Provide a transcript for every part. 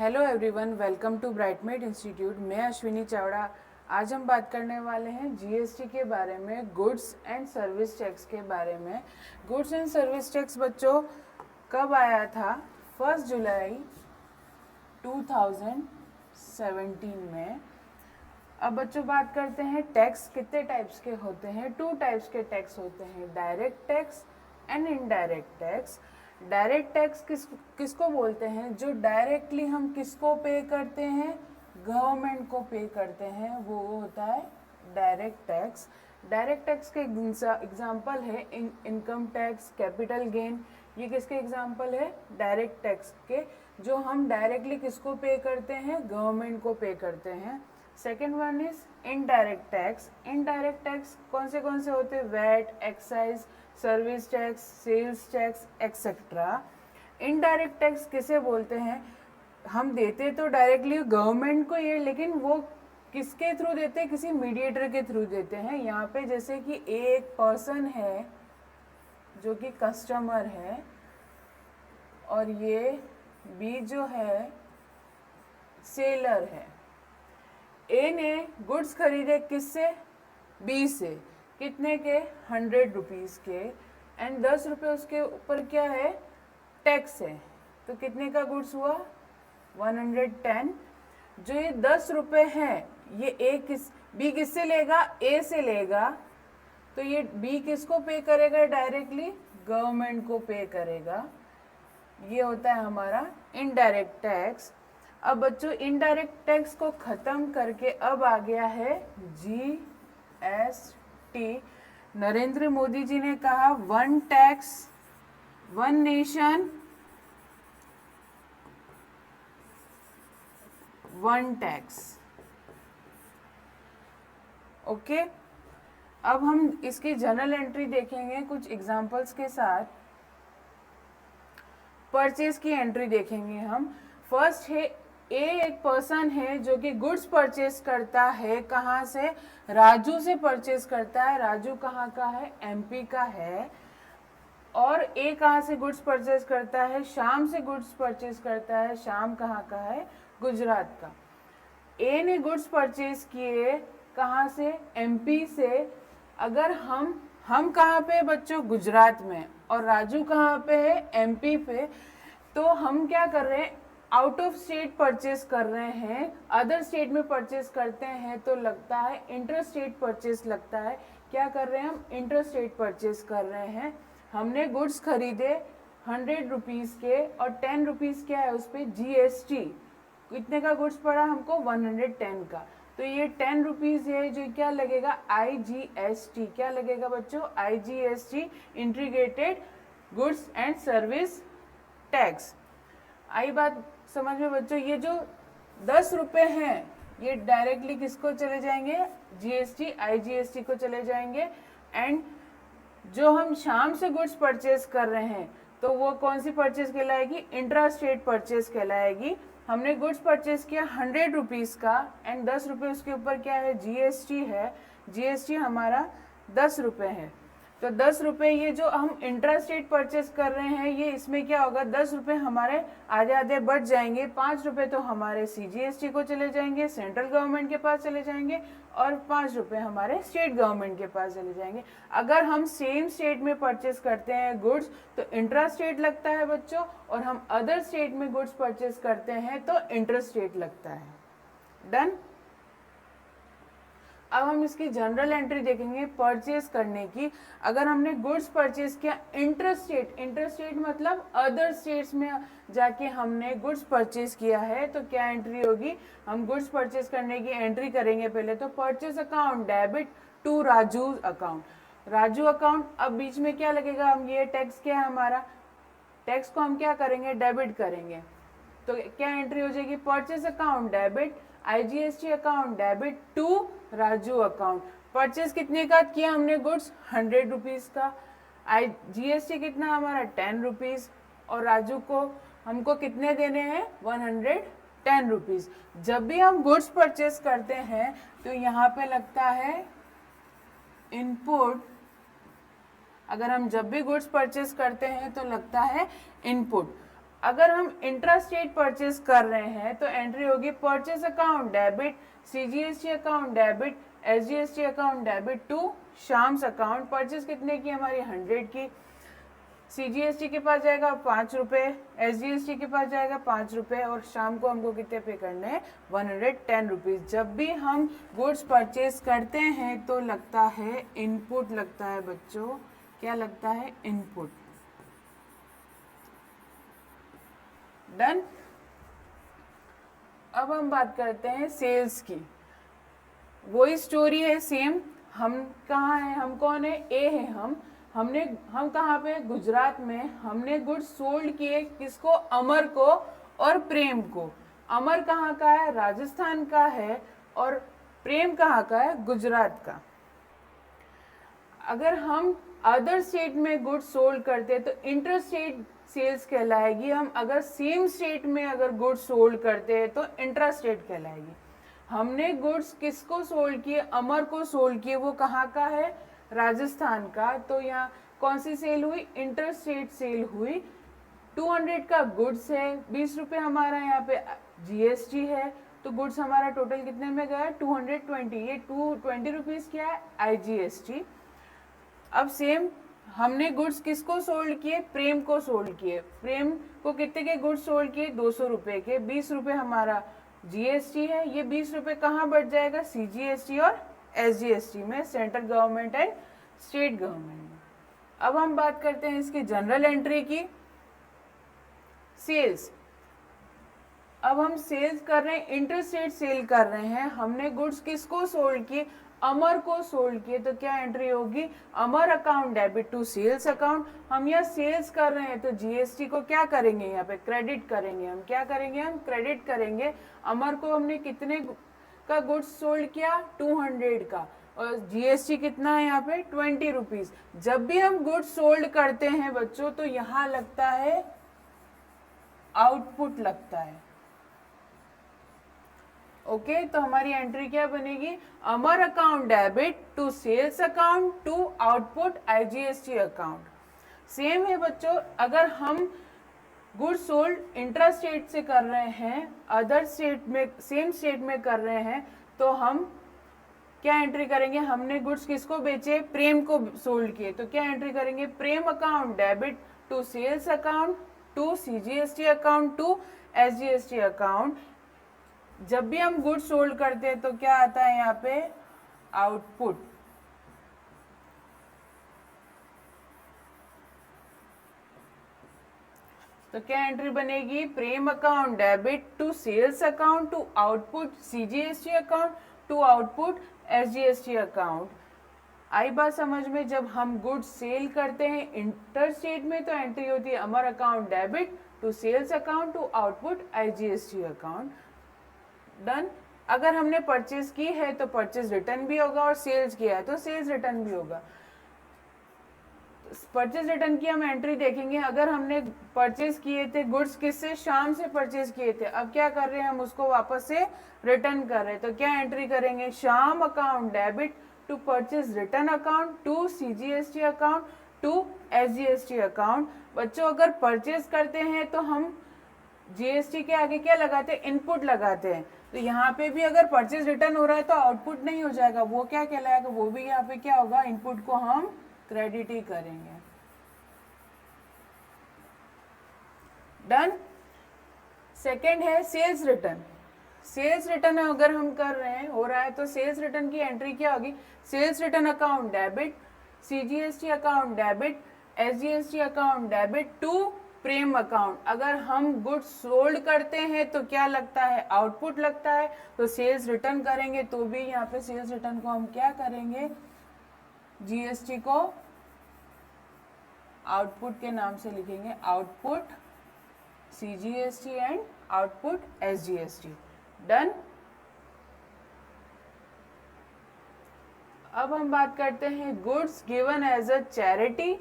Hello everyone, welcome to Brightmed institute. मैं अश्विनी चावड़ा। आज हम बात करने वाले हैं जीएसटी के बारे में, गुड्स एंड सर्विस टैक्स के बारे में। गुड्स एंड सर्विस टैक्स बच्चों कब आया था? 1 जुलाई 2017 में। अब बच्चों बात करते हैं टैक्स कितने टाइप्स के होते हैं। 2 टाइप्स के टैक्स होते हैं, direct tax and indirect tax. Direct tax किसको बोलते हैं? जो डायरेक्टली हम किसको पे करते हैं? गवर्नमेंट को पे करते हैं, वो होता है डायरेक्ट टैक्स। डायरेक्ट टैक्स के एग्जाम्पल है इनकम टैक्स, कैपिटल गेन। ये किसके एग्जाम्पल है? डायरेक्ट टैक्स के, जो हम डायरेक्टली किसको पे करते हैं? गवर्नमेंट को पे करते हैं। Second one is indirect tax. Indirect tax कौन से होते हैं? VAT, excise, service tax, sales tax etcetera. Indirect tax किसे बोलते हैं? हम देते तो डायरेक्टली गवर्नमेंट को ये, लेकिन वो किसके थ्रू देते हैं? किसी मीडिएटर के थ्रू देते हैं। यहाँ पे जैसे कि एक पर्सन है जो कि कस्टमर है, और ये बी जो है सेलर है। ए ने गुड्स खरीदे किससे? बी से। कितने के? 100 रुपीज़ के। एंड 10 रुपये उसके ऊपर क्या है? टैक्स है। तो कितने का गुड्स हुआ? 110। जो ये 10 रुपये हैं, ये बी किससे लेगा? ए से लेगा। तो ये बी किसको पे करेगा? डायरेक्टली गवर्नमेंट को पे करेगा। ये होता है हमारा इनडायरेक्ट टैक्स। अब बच्चों इनडायरेक्ट टैक्स को खत्म करके अब आ गया है जीएसटी। नरेंद्र मोदी जी ने कहा 1 टैक्स 1 नेशन 1 टैक्स। ओके, अब हम इसकी जनरल एंट्री देखेंगे कुछ एग्जांपल्स के साथ। परचेज की एंट्री देखेंगे हम। फर्स्ट है ए, एक पर्सन है जो कि गुड्स परचेज करता है। कहाँ से? राजू से परचेज करता है। राजू कहाँ का है? एमपी का है। और ए कहाँ से गुड्स परचेज करता है? शाम से गुड्स परचेज करता है। शाम कहाँ का है? गुजरात का। ए ने गुड्स परचेज किए कहाँ से? एमपी से। अगर हम कहाँ पे बच्चों? गुजरात में। और राजू कहाँ पे है? एमपी पे। तो हम क्या कर रहे हैं? आउट ऑफ स्टेट परचेज कर रहे हैं। अदर स्टेट में परचेज करते हैं तो लगता है इंटर स्टेट परचेज लगता है। क्या कर रहे हैं हम? इंटर स्टेट परचेज कर रहे हैं। हमने गुड्स खरीदे 100 रुपीज़ के, और 10 रुपीज़ क्या है उस पर? जीएसटी। कितने का गुड्स पड़ा हमको? 110 का। तो ये 10 रुपीज़ है जो क्या लगेगा? आईजीएसटी। क्या लगेगा बच्चों? IGST, integrated goods and service tax. आई बात समझ में बच्चों? ये जो 10 रुपये हैं ये डायरेक्टली किसको चले जाएंगे? जीएसटी, आईजीएसटी को चले जाएंगे। एंड जो हम शाम से गुड्स परचेज कर रहे हैं तो वो कौन सी परचेज कहलाएगी? इंट्रा स्टेट परचेज कहलाएगी। हमने गुड्स परचेज किया 100 रुपीज़ का, एंड 10 रुपये उसके ऊपर क्या है? जीएसटी है। जीएसटी हमारा 10 रुपये है। तो 10 रुपये ये जो हम इंट्रा स्टेट परचेज कर रहे हैं, ये इसमें क्या होगा? 10 रुपये हमारे आधे आधे बढ़ जाएंगे। 5 रुपये तो हमारे सीजीएसटी को चले जाएंगे, सेंट्रल गवर्नमेंट के पास चले जाएंगे, और 5 रुपये हमारे स्टेट गवर्नमेंट के पास चले जाएंगे। अगर हम सेम स्टेट में परचेज करते हैं गुड्स तो इंट्रा स्टेट लगता है बच्चों, और हम अदर स्टेट में गुड्स परचेज करते हैं तो इंटर स्टेट लगता है। डन। अब हम इसकी जनरल एंट्री देखेंगे परचेज करने की। अगर हमने गुड्स परचेज किया इंटर स्टेट मतलब अदर स्टेट्स में जाके हमने गुड्स परचेज किया है, तो क्या एंट्री होगी? हम गुड्स परचेज करने की एंट्री करेंगे पहले। तो purchase account debit to Raju account, Raju account. अब बीच में क्या लगेगा? हम ये टैक्स क्या है हमारा? टैक्स को हम क्या करेंगे? डेबिट करेंगे। तो क्या एंट्री हो जाएगी? Purchase account debit, IGST account debit to Raju account. Purchase कितने का किया हमने? गुड्स 100 रुपीज़ का। जीएसटी कितना हमारा? 10 रुपीज़। और राजू को हमको कितने देने हैं? 110 रुपीज़। जब भी हम गुड्स परचेज करते हैं तो यहाँ पे लगता है इनपुट। अगर हम जब भी गुड्स परचेज करते हैं तो लगता है इनपुट। अगर हम इंट्रा स्टेट परचेज कर रहे हैं तो एंट्री होगी purchase account debit, CGST account debit, SGST account debit to Shams account. Purchase कितने की हमारी 100 की, सीजीएसटी के पास जाएगा 5 रुपए, एसजीएसटी के पास जाएगा 5 रुपए और शाम को हमको कितने पे करने हैं 110 रुपीज। जब भी हम गुड्स परचेज करते हैं तो लगता है इनपुट, लगता है बच्चों, क्या लगता है, इनपुट। डन। अब हम बात करते हैं सेल्स की। वही स्टोरी है सेम। हम कहाँ हैं, हम कौन है, ए है। हम कहाँ पे, गुजरात में। हमने गुड्स सोल्ड किए किसको, अमर को और प्रेम को। अमर कहाँ का है, राजस्थान का है, और प्रेम कहाँ का है, गुजरात का। अगर हम अदर स्टेट में गुड्स सोल्ड करते हैं तो इंटर स्टेट सेल्स कहलाएगी। हम अगर सेम स्टेट में अगर गुड्स सोल्ड करते हैं तो इंट्रा स्टेट कहलाएगी। हमने गुड्स किसको सोल्ड किए, अमर को सोल्ड किए, वो कहाँ का है, राजस्थान का। तो यहाँ कौन सी सेल हुई, इंटर स्टेट सेल हुई। 200 का गुड्स है, 20 रुपये हमारा यहाँ पे जीएसटी है, तो गुड्स हमारा टोटल कितने में गया, 220। ये 220 रुपीज़ क्या है, आईजीएसटी। अब सेम हमने गुड्स किसको सोल्ड किए, प्रेम को सोल्ड किए। प्रेम को कितने के गुड्स सोल्ड किए, 200 रुपये के। 20 रुपये हमारा जीएसटी है। ये 20 रुपये कहाँ बढ़ जाएगा, सीजीएसटी और एसजीएसटी में, central government and state government में। अब हम बात करते हैं इसकी जनरल एंट्री की, सेल्स। अब हम सेल्स कर रहे हैं, इंटर स्टेट सेल कर रहे हैं। हमने गुड्स किसको सोल्ड किए, अमर को सोल्ड किए, तो क्या एंट्री होगी, Amar account debit to sales account. हम यहाँ सेल्स कर रहे हैं तो जीएसटी को क्या करेंगे, यहाँ पे क्रेडिट करेंगे। हम क्या करेंगे, हम क्रेडिट करेंगे। अमर को हमने कितने का गुड्स सोल्ड किया, 200 का, और जीएसटी कितना है यहाँ पे 20 रुपीज। जब भी हम गुड्स सोल्ड करते हैं बच्चों तो यहाँ लगता है आउटपुट लगता है। ओके तो हमारी एंट्री क्या बनेगी, Amar account debit to sales account to output IGST account. Same है बच्चों, अगर हम गुड्स सोल्ड इंट्रा स्टेट से कर रहे हैं, अदर स्टेट में, सेम स्टेट में कर रहे हैं, तो हम क्या एंट्री करेंगे, हमने गुड्स किसको बेचे, प्रेम को सोल्ड किए, तो क्या एंट्री करेंगे, Prem account debit to sales account to CGST account to SGST account. जब भी हम गुड्स सोल्ड करते हैं तो क्या आता है यहाँ पे, आउटपुट। तो क्या एंट्री बनेगी, Prem account debit to sales account to output CGST account to output SGST account. आई बात समझ में। जब हम गुड्स सेल करते हैं इंटर स्टेट में तो एंट्री होती है Amar account debit to sales account to output IGST account. Done. अगर हमने परचेज की है तो परचेज रिटर्न भी होगा और सेल्स किया है तो सेल्स रिटर्न भी होगा। परचेज रिटर्न की हम एंट्री देखेंगे। अगर हमने परचेज किए थे गुड्स किससे, शाम से परचेज किए थे, अब क्या कर रहे हैं, हम उसको वापस से रिटर्न कर रहे हैं, तो क्या एंट्री करेंगे, Shyam account debit to purchase return account to CGST account to SGST account. बच्चों अगर परचेज करते हैं तो हम जीएसटी के आगे क्या लगाते हैं, इनपुट लगाते हैं। तो यहाँ पे भी अगर परचेज रिटर्न हो रहा है तो आउटपुट नहीं हो जाएगा, वो क्या कहलाएगा, वो भी यहाँ पे क्या होगा, इनपुट को हम क्रेडिट ही करेंगे। डन। सेकेंड है सेल्स रिटर्न। सेल्स रिटर्न अगर हम कर रहे हैं, हो रहा है, तो सेल्स रिटर्न की एंट्री क्या होगी, sales return account debit CGST account debit SGST account debit to Prem account. अगर हम गुड्स सोल्ड करते हैं तो क्या लगता है, आउटपुट लगता है, तो सेल्स रिटर्न करेंगे तो भी यहाँ पे सेल्स रिटर्न को हम क्या करेंगे, जीएसटी को आउटपुट के नाम से लिखेंगे, output CGST and output SGST. Done. अब हम बात करते हैं goods given as a charity,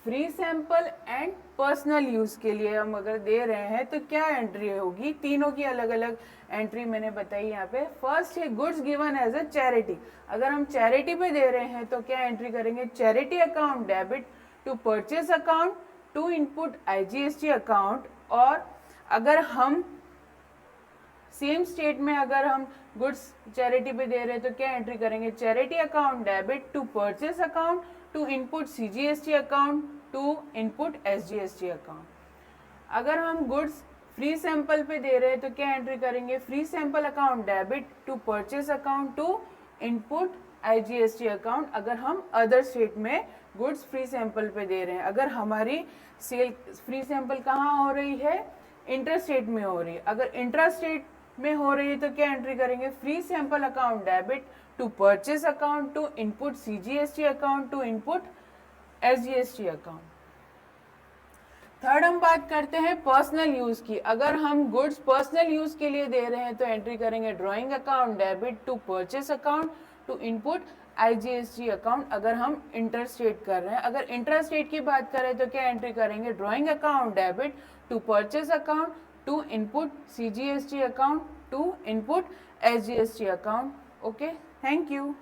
free sample and personal use के लिए हम अगर दे रहे हैं तो क्या एंट्री होगी। तीनों की अलग अलग एंट्री मैंने बताई यहाँ पे। फर्स्ट है goods given as a charity. अगर हम चैरिटी पे दे रहे हैं तो क्या एंट्री करेंगे, charity account debit to purchase account to input IGST account और अगर हम सेम स्टेट में अगर हम गुड्स चैरिटी पे दे रहे हैं तो क्या एंट्री करेंगे, charity account debit to purchase account to input CGST account to input SGST account. अगर हम गुड्स फ्री सैंपल पे दे रहे हैं तो क्या एंट्री करेंगे, free sample account debit to purchase account to input IGST account. अगर हम अदर स्टेट में गुड्स फ्री सैंपल पे दे रहे हैं, अगर हमारी सेल फ्री सैंपल कहाँ हो रही है, इंटर स्टेट में हो रही है। अगर इंट्रा स्टेट में हो रही है तो क्या एंट्री करेंगे, free sample account debit to purchase account to input CGST account to input SGST account. Third हम बात करते हैं पर्सनल यूज की। अगर हम गुड्स पर्सनल यूज के लिए दे रहे हैं तो एंट्री करेंगे drawing account debit to purchase account to input IGST account. अगर हम इंटर स्टेट कर रहे हैं, अगर इंटर स्टेट की बात करें तो क्या एंट्री करेंगे, drawing account debit to purchase account to input CGST account to input SGST account. Okay, thank you.